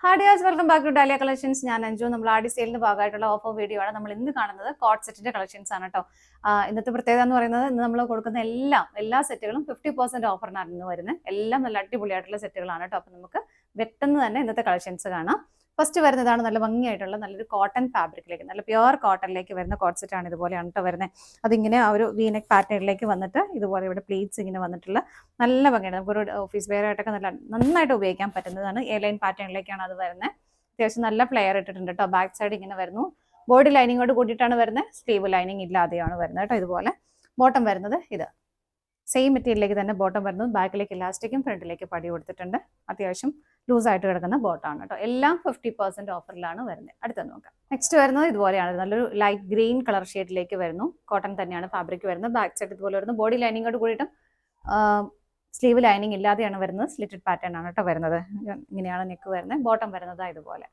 Hi dears, welcome back to Dahlia collections. ഞാൻ അഞ്ജു. നമ്മൾ ആടി സെയിലിന്റെ ഭാഗമായിട്ടുള്ള ഓഫർ വീഡിയോ ആണ് നമ്മൾ ഇന്ന് കാണുന്നത്. കോട്ട് സെറ്റിന്റെ കളക്ഷൻസ് ആണ് കേട്ടോ. ഇന്നത്തെ പ്രത്യേകത എന്ന് പറയുന്നത്, ഇന്ന് നമ്മൾ കൊടുക്കുന്ന എല്ലാ സെറ്റുകളും 50% ഓഫറിനാണ് ഇന്ന് വരുന്നത്. എല്ലാം നല്ല അടിപൊളിയായിട്ടുള്ള സെറ്റുകളാണ് കേട്ടോ. അപ്പൊ നമുക്ക് പെട്ടെന്ന് തന്നെ ഇന്നത്തെ കളക്ഷൻസ് കാണാം. ഫസ്റ്റ് വരുന്നതാണ് നല്ല ഭംഗിയായിട്ടുള്ള നല്ലൊരു കോട്ടൺ ഫാബ്രിക്കിലേക്ക്, നല്ല പ്യുവർ കോട്ടണിലേക്ക് വരുന്ന കോട്ട് സെറ്റ് ആണ്. ഇതുപോലെയാണ് കേട്ടോ വരുന്നത്. അതിങ്ങനെ ആ ഒരു വീനെക്ക് പാറ്റേണിലേക്ക് വന്നിട്ട് ഇതുപോലെ ഇവിടെ പ്ലീറ്റ്സ് ഇങ്ങനെ വന്നിട്ടുള്ള നല്ല ഭംഗിയാണ്. നമുക്കൊരു ഓഫീസ് വെയർ ആയിട്ടൊക്കെ നന്നായിട്ട് ഉപയോഗിക്കാൻ പറ്റുന്നതാണ്. എ ലൈൻ പാറ്റേണിലേക്കാണ് അത് വരുന്നത്. അത്യാവശ്യം നല്ല ഫ്ലെയർ ഇട്ടിട്ടുണ്ട് കേട്ടോ. ബാക്ക് സൈഡ് ഇങ്ങനെ വരുന്നു. ബോഡി ലൈനിങ്ങോട് കൂടിയിട്ടാണ് വരുന്നത്. സ്ലീവ് ലൈനിങ് ഇല്ലാതെയാണ് വരുന്നത് കേട്ടോ. ഇതുപോലെ ബോട്ടം വരുന്നത് ഇത് സെയിം മെറ്റീരിയലിലേക്ക് തന്നെ ബോട്ടം വരുന്നത്. ബാക്കിലേക്ക് ഇലാസ്റ്റിക്കും ഫ്രണ്ടിലേക്ക് പടി കൊടുത്തിട്ടുണ്ട്. അത്യാവശ്യം ലൂസായിട്ട് കിടക്കുന്ന ബോട്ടാണ് കേട്ടോ. എല്ലാം 50% ഓഫറിലാണ് വരുന്നത്. അടുത്ത നോക്കാം. നെക്സ്റ്റ് വരുന്നത് ഇതുപോലെയാണ്. നല്ലൊരു ലൈറ്റ് ഗ്രീൻ കളർ ഷെയ്ഡിലേക്ക് വരുന്നു. കോട്ടൺ തന്നെയാണ് ഫാബ്രിക് വരുന്നത്. ബാക്ക് സൈഡ് ഇതുപോലെ വരുന്നു. ബോഡി ലൈനിങ്ങോട് കൂടിയിട്ടും സ്ലീവ് ലൈനിങ് ഇല്ലാതെയാണ് വരുന്നത്. സ്ലിറ്റഡ് പാറ്റേൺ ആണ് കേട്ടോ വരുന്നത്. ഇങ്ങനെയാണ് നെക്ക് വരുന്നത്. ബോട്ടം വരുന്നത് ഇതുപോലെ.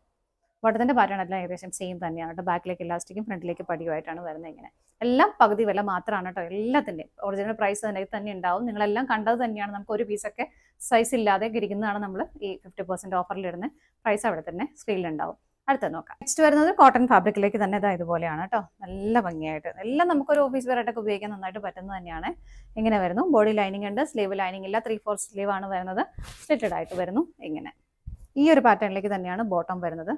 ബോട്ടത്തിന്റെ പാറ്റേൺ എല്ലാം ഏകദേശം സെയിം തന്നെയാണ് കേട്ടോ. ബാക്കിലേക്ക് ഇലാസ്റ്റിക്കും ഫ്രണ്ടിലേക്ക് പടിയുമായിട്ടാണ് വരുന്നത്. ഇങ്ങനെ എല്ലാം പകുതി വില മാത്രമാണ് കേട്ടോ. എല്ലാത്തിൻ്റെയും ഒറിജിനൽ പ്രൈസ് തന്നെ ഉണ്ടാവും. നിങ്ങളെല്ലാം കണ്ടത് തന്നെയാണ്. നമുക്ക് ഒരു പീസൊക്കെ സൈസ് ഇല്ലാതെ ഇരിക്കുന്നതാണ് നമ്മൾ ഈ 50% ഓഫറിൽ ഇടുന്ന പ്രൈസ് അവിടെ തന്നെ സ്ക്രീനിലുണ്ടാവും. അടുത്ത നോക്കാം. നെക്സ്റ്റ് വരുന്നത് കോട്ടൺ ഫാബ്രിക്കിലേക്ക് തന്നെ ഇതുപോലെയാണ് കേട്ടോ. നല്ല ഭംഗിയായിട്ട് എല്ലാം നമുക്കൊരു ഓഫീസ് വെയർ ആയിട്ടൊക്കെ ഉപയോഗിക്കാൻ നന്നായിട്ട് പറ്റുന്നത് തന്നെയാണ്. ഇങ്ങനെ വരുന്നു. ബോഡി ലൈനിങ് ഉണ്ട്. സ്ലീവ് ലൈനിങ് ഇല്ല. 3/4 സ്ലീവ് ആണ് വരുന്നത്. സ്ലിറ്റഡ് ആയിട്ട് വരുന്നു. ഇങ്ങനെ ഈ ഒരു പാറ്റേണിലേക്ക് തന്നെയാണ് ബോട്ടം വരുന്നത്.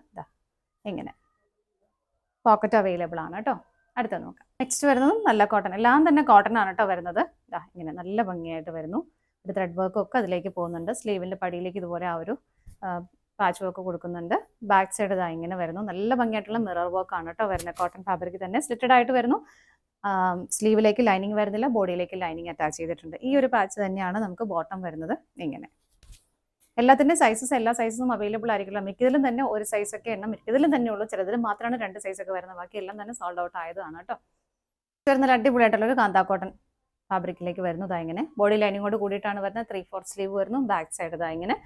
ഇങ്ങനെ പോക്കറ്റ് അവൈലബിൾ ആണ് കേട്ടോ. അടുത്ത നോക്കാം. നെക്സ്റ്റ് വരുന്നത് നല്ല കോട്ടൺ. എല്ലാം തന്നെ കോട്ടൺ ആണ് കേട്ടോ വരുന്നത്. ഇങ്ങനെ നല്ല ഭംഗിയായിട്ട് വരുന്നു. ഒരു ത്രെഡ് വർക്കും ഒക്കെ അതിലേക്ക് പോകുന്നുണ്ട്. സ്ലീവിന്റെ പടിയിലേക്ക് ഇതുപോലെ ആ ഒരു പാച്ച് വർക്ക് കൊടുക്കുന്നുണ്ട്. ബാക്ക് സൈഡ് ഇങ്ങനെ വരുന്നു. നല്ല ഭംഗിയായിട്ടുള്ള മിറർ വർക്ക് ആണ് കേട്ടോ വരുന്നത്. കോട്ടൺ ഫാബ്രിക് തന്നെ സ്ലിറ്റഡ് ആയിട്ട് വരുന്നു. സ്ലീവിലേക്ക് ലൈനിങ് വരുന്നില്ല. ബോഡിയിലേക്ക് ലൈനിങ് അറ്റാച്ച് ചെയ്തിട്ടുണ്ട്. ഈ ഒരു പാച്ച് തന്നെയാണ് നമുക്ക് ബോട്ടം വരുന്നത്. ഇങ്ങനെ എല്ലാത്തിൻ്റെ സൈസസ് എല്ലാ സൈസസും അവൈലബിൾ ആയിരിക്കില്ല. മിക്കതിലും തന്നെ ഒരു സൈസൊക്കെ എണ്ണം മിക്കതിലും തന്നെ ഉള്ളൂ. ചിലതിൽ മാത്രമാണ് 2 സൈസൊക്കെ വരുന്നത്. ബാക്കി എല്ലാം തന്നെ സോൾഡ് ഔട്ട് ആയതാണ് കേട്ടോ. വരുന്ന അടിപൊളിയായിട്ടുള്ള ഒരു കാന്താ കോട്ടൺ ഫാബ്രിക്കിലേക്ക് വരുന്നത് ഇങ്ങനെ. ബോഡി ലൈനിങ്ങോട് കൂടിയിട്ടാണ് വരുന്നത്. 3/4 സ്ലീവ് വരുന്നു. ബാക്ക് സൈഡ് ഇങ്ങനെ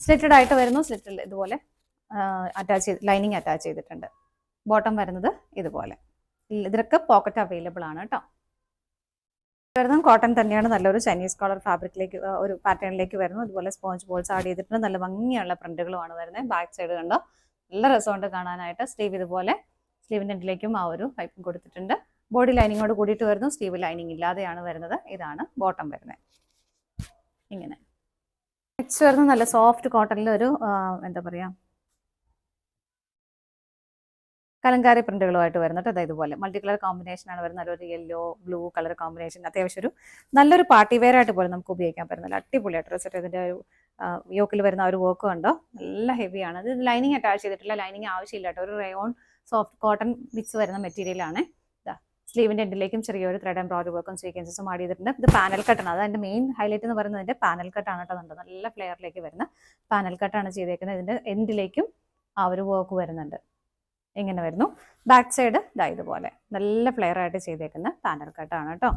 സ്ലിറ്റഡ് ആയിട്ട് വരുന്നു. സ്ലിറ്റിൽ ഇതുപോലെ ലൈനിങ് അറ്റാച്ച് ചെയ്തിട്ടുണ്ട്. ബോട്ടം വരുന്നത് ഇതുപോലെ. ഇതിലൊക്കെ പോക്കറ്റ് അവൈലബിൾ ആണ് കേട്ടോ. വരുന്നത് കോട്ടൺ തന്നെയാണ്. നല്ലൊരു ചൈനീസ് കോളർ ഫാബ്രിക്കിലേക്ക് ഒരു പാറ്റേണിലേക്ക് വരുന്നു. അതുപോലെ സ്പോഞ്ച് ബോൾസ് ആഡ് ചെയ്തിട്ടുണ്ട്. നല്ല ഭംഗിയുള്ള പ്രിന്റുകളുമാണ് വരുന്നത്. ബാക്ക് സൈഡ് കണ്ടോ, നല്ല രസമുണ്ട് കാണാനായിട്ട്. സ്ലീവ് ഇതുപോലെ സ്ലീവിൻ്റെ എൻഡിലേക്കും ആ ഒരു പൈപ്പും കൊടുത്തിട്ടുണ്ട്. ബോഡി ലൈനിങ്ങോട് കൂടിയിട്ട് വരുന്നു. സ്ലീവ് ലൈനിങ് ഇല്ലാതെയാണ് വരുന്നത്. ഇതാണ് ബോട്ടം വരുന്നത്. ഇങ്ങനെ നെക്സ്റ്റ് വരുന്നത് നല്ല സോഫ്റ്റ് കോട്ടണിൽ ഒരു എന്താ പറയുക കലങ്കാരി പ്രിന്റുകളുമായിട്ട് വരുന്നത്. അതായത് ഇതുപോലെ മൾട്ടി കളർ കോമ്പിനേഷൻ ആണ് വരുന്നത്. നല്ലൊരു യെല്ലോ ബ്ലൂ കളർ കോമ്പിനേഷൻ. അത്യാവശ്യം ഒരു നല്ലൊരു പാർട്ടി വെയർ ആയിട്ട് പോലും നമുക്ക് ഉപയോഗിക്കാൻ പറ്റുന്നില്ല. അടിപൊളിയായിട്ട് സെറ്റ്. ഇതിൻ്റെ ഒരു യോക്കിൽ വരുന്ന ഒരു വർക്ക് കണ്ടോ, നല്ല ഹെവിയാണ്. ഇത് ലൈനിങ് അറ്റാച്ച് ചെയ്തിട്ടില്ല. ലൈനിങ് ആവശ്യമില്ല കേട്ടോ. ഒരു റയോൺ സോഫ്റ്റ് കോട്ടൺ മിക്സ് വരുന്ന മെറ്റീരിയലാണ്. സ്ലീവിൻ്റെ എൻഡിലേക്കും ചെറിയൊരു ത്രെഡ് എംബ്രോയിഡറി വർക്കും സീക്വൻസസും ആഡ് ചെയ്തിട്ടുണ്ട്. ഇത് പാനൽ കട്ടാണ്. അതിൻ്റെ മെയിൻ ഹൈലൈറ്റ് എന്ന് പറയുന്നതിൻ്റെ പാനൽ കട്ടാണ് കേട്ടോ. നല്ല ഫ്ലെയറിലേക്ക് വരുന്ന പാനൽ കട്ടാണ് ചെയ്തേക്കുന്നത്. ഇതിൻ്റെ എൻഡിലേക്കും ആ ഒരു വർക്ക് വരുന്നുണ്ട്. ഇങ്ങനെ വരുന്നു. ബാക്ക് സൈഡ് ഇതുപോലെ നല്ല ഫ്ലെയർ ആയിട്ട് ചെയ്തേക്കുന്ന പാനൽ കട്ടാണ് കേട്ടോ.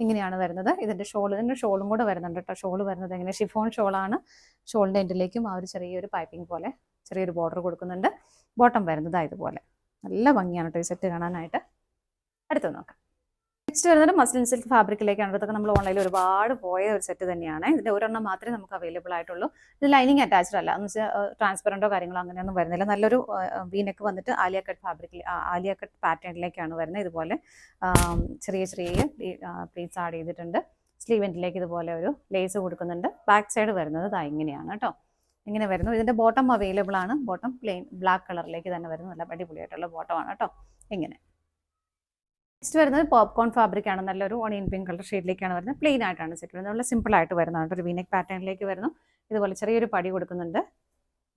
ഇങ്ങനെയാണ് വരുന്നത്. ഇതിൻ്റെ ഷോളും കൂടെ വരുന്നുണ്ട് കേട്ടോ. ഷോള് വരുന്നത് ഇങ്ങനെ ഷിഫോൺ ഷോളാണ്. ഷോളിൻ്റെ എൻഡിലേക്കും ആ ഒരു ചെറിയൊരു പൈപ്പിംഗ് പോലെ ചെറിയൊരു ബോർഡർ കൊടുക്കുന്നുണ്ട്. ബോട്ടം വരുന്നത് ഇതുപോലെ. നല്ല ഭംഗിയാണ് കേട്ടോ ഈ സെറ്റ് കാണാനായിട്ട്. അടുത്ത് നോക്കാം. നെക്സ്റ്റ് വരുന്നത് മസ്ലിൻ സിൽക്ക് ഫാബ്രിക്കിലേക്കാണ്. ഇതൊക്കെ നമ്മൾ ഓൺലൈനിൽ ഒരുപാട് പോയ ഒരു സെറ്റ് തന്നെയാണ്. ഇതിൻ്റെ ഒരെണ്ണം മാത്രമേ നമുക്ക് അവൈലബിൾ ആയിട്ടുള്ളൂ. ഇത് ലൈനിങ് അറ്റാച്ച്ഡ് അല്ല. എന്ന് വെച്ചാൽ ട്രാൻസ്പെറൻറ്റോ കാര്യങ്ങളോ അങ്ങനെയൊന്നും വരുന്നില്ല. നല്ലൊരു വീനെക്ക് വന്നിട്ട് ആലിയ കട്ട് ഫാബ്രിക്കിൽ ആലിയ കട്ട് പാറ്റേണിലേക്കാണ് വരുന്നത്. ഇതുപോലെ ചെറിയ പ്ലീറ്റ്സ് ആഡ് ചെയ്തിട്ടുണ്ട്. സ്ലീവ് എൻഡിലേക്ക് ഇതുപോലെ ഒരു ലേസ് കൊടുക്കുന്നുണ്ട്. ബാക്ക് സൈഡ് വരുന്നത് ഇങ്ങനെയാണ് കേട്ടോ. ഇങ്ങനെ വരുന്നു. ഇതിൻ്റെ ബോട്ടം അവൈലബിൾ ആണ്. ബോട്ടം പ്ലെയിൻ ബ്ലാക്ക് കളറിലേക്ക് തന്നെ വരുന്നു. നല്ല അടിപൊളിയായിട്ടുള്ള ബോട്ടമാണ് കേട്ടോ. ഇങ്ങനെ നെക്സ്റ്റ് വരുന്നത് പോപ്കോൺ ഫാബ്രിക് ആണ്. നല്ലൊരു ഓണിയൻ പിങ്ക് കളർ ഷെയ്ഡിലേക്കാണ് വരുന്നത്. പ്ലെയിൻ ആയിട്ടാണ് സെറ്റ് വരുന്നത്. നല്ല സിമ്പിൾ ആയിട്ട് വരുന്നതാണ്. ഒരു വീനെക്ക് പാറ്റേണിലേക്ക് വരുന്നു. ഇതുപോലെ ചെറിയൊരു പടി കൊടുക്കുന്നുണ്ട്.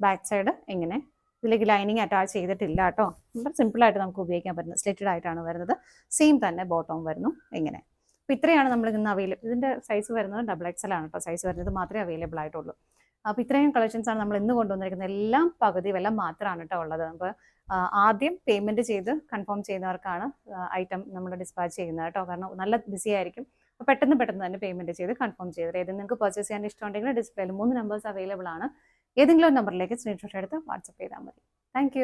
ബാക്ക് സൈഡ് ഇങ്ങനെ. ഇതിലേക്ക് ലൈനിങ് അറ്റാച്ച് ചെയ്തിട്ടില്ല കേട്ടോ. വളരെ സിമ്പിളായിട്ട് നമുക്ക് ഉപയോഗിക്കാൻ പറ്റുന്നത്. സ്ലിറ്റഡ് ആയിട്ടാണ് വരുന്നത്. സെയിം തന്നെ ബോട്ടവും വരുന്നു. ഇങ്ങനെ. അപ്പോൾ ഇത്രയാണ് നമ്മൾ ഇന്ന് അവൈലബിൾ. ഇതിൻ്റെ സൈസ് വരുന്നത് XXL ആണ് കേട്ടോ. സൈസ് വരുന്നത് മാത്രമേ അവൈലബിൾ ആയിട്ടുള്ളൂ. അപ്പോൾ ഇത്രയും കളക്ഷൻസ് ആണ് നമ്മൾ ഇന്ന് കൊണ്ടുവന്നിരിക്കുന്നത്. എല്ലാം പകുതി വില മാത്രമാണ് കേട്ടോ ഉള്ളത്. അപ്പോൾ ആദ്യം പേയ്മെൻറ്റ് ചെയ്ത് കൺഫേം ചെയ്യുന്നവർക്കാണ് ഐറ്റം നമ്മൾ ഡിസ്പാച്ച് ചെയ്യുന്നത് കേട്ടോ. കാരണം നല്ല ബിസി ആയിരിക്കും. അപ്പോൾ പെട്ടെന്ന് തന്നെ പേയ്മെൻറ്റ് ചെയ്ത് കൺഫേം ചെയ്ത് ഏതെങ്കിലും നിങ്ങൾക്ക് പർച്ചേസ് ചെയ്യാൻ ഇഷ്ടമുണ്ടെങ്കിൽ ഡിസ്പ്ലേയിൽ 3 നമ്പേഴ്സ് അവൈലബിൾ ആണ്. ഏതെങ്കിലും ഒരു നമ്പറിലേക്ക് സ്ക്രീൻഷോട്ട് എടുത്ത് വാട്സപ്പ് ചെയ്താൽ മതി. താങ്ക്